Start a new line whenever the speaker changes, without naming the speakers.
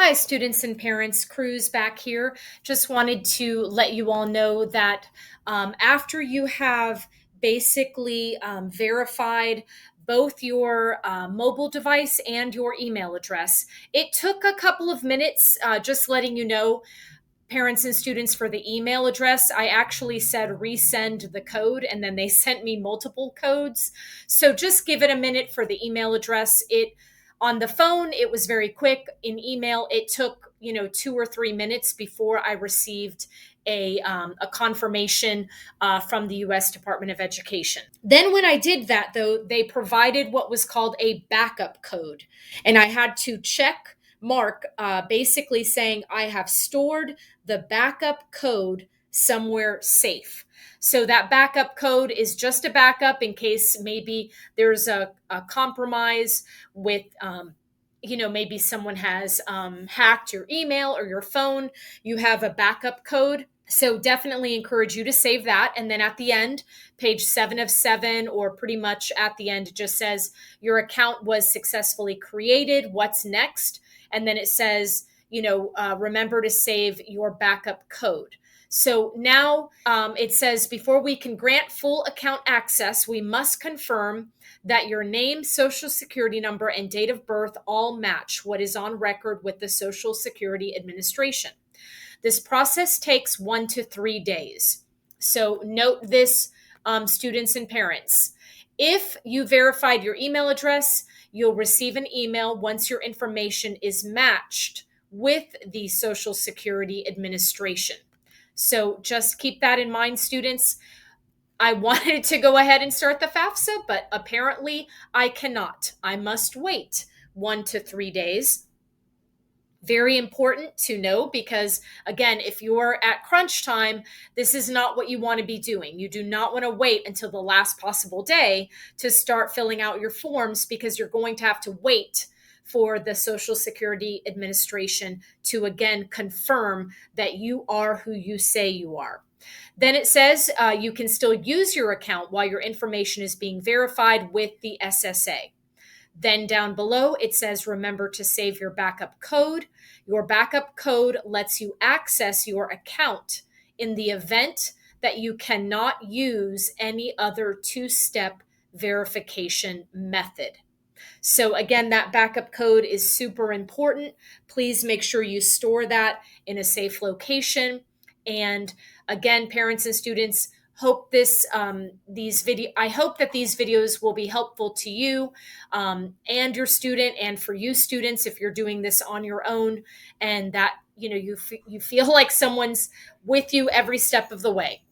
Hi, students and parents. Cruz back here. Just wanted to let you all know that after you have basically verified both your mobile device and your email address, it took a couple of minutes, just letting you know, parents and students, for the email address. I actually said resend the code and then they sent me multiple codes. So just give it a minute for the email address. It On the phone, it was very quick. In email, it took 2 or 3 minutes before I received a confirmation from the U.S. Department of Education. Then, when I did that, though, they provided what was called a backup code, and I had to check mark, basically saying I have stored the backup code somewhere safe. So that backup code is just a backup in case maybe there's a compromise with, maybe someone has hacked your email or your phone. You have a backup code. So definitely encourage you to save that. And then at the end, page 7 of 7, or pretty much at the end, it just says your account was successfully created. What's next? And then it says, remember to save your backup code. So now it says, before we can grant full account access, we must confirm that your name, social security number, and date of birth all match what is on record with the Social Security Administration. This process takes 1 to 3 days. So note this, students and parents. If you verified your email address, you'll receive an email once your information is matched with the Social Security Administration. So just keep that in mind, students. I wanted to go ahead and start the FAFSA, but apparently I cannot. I must wait 1 to 3 days. Very important to know, because again, if you're at crunch time, this is not what you want to be doing. You do not want to wait until the last possible day to start filling out your forms, because you're going to have to wait for the Social Security Administration to again confirm that you are who you say you are. Then it says you can still use your account while your information is being verified with the SSA. Then down below, it says, remember to save your backup code. Your backup code lets you access your account in the event that you cannot use any other two-step verification method. So again, that backup code is super important. Please make sure you store that in a safe location. And again, parents and students, I hope that these videos will be helpful to you and your student, and for you students if you're doing this on your own, and that you feel like someone's with you every step of the way.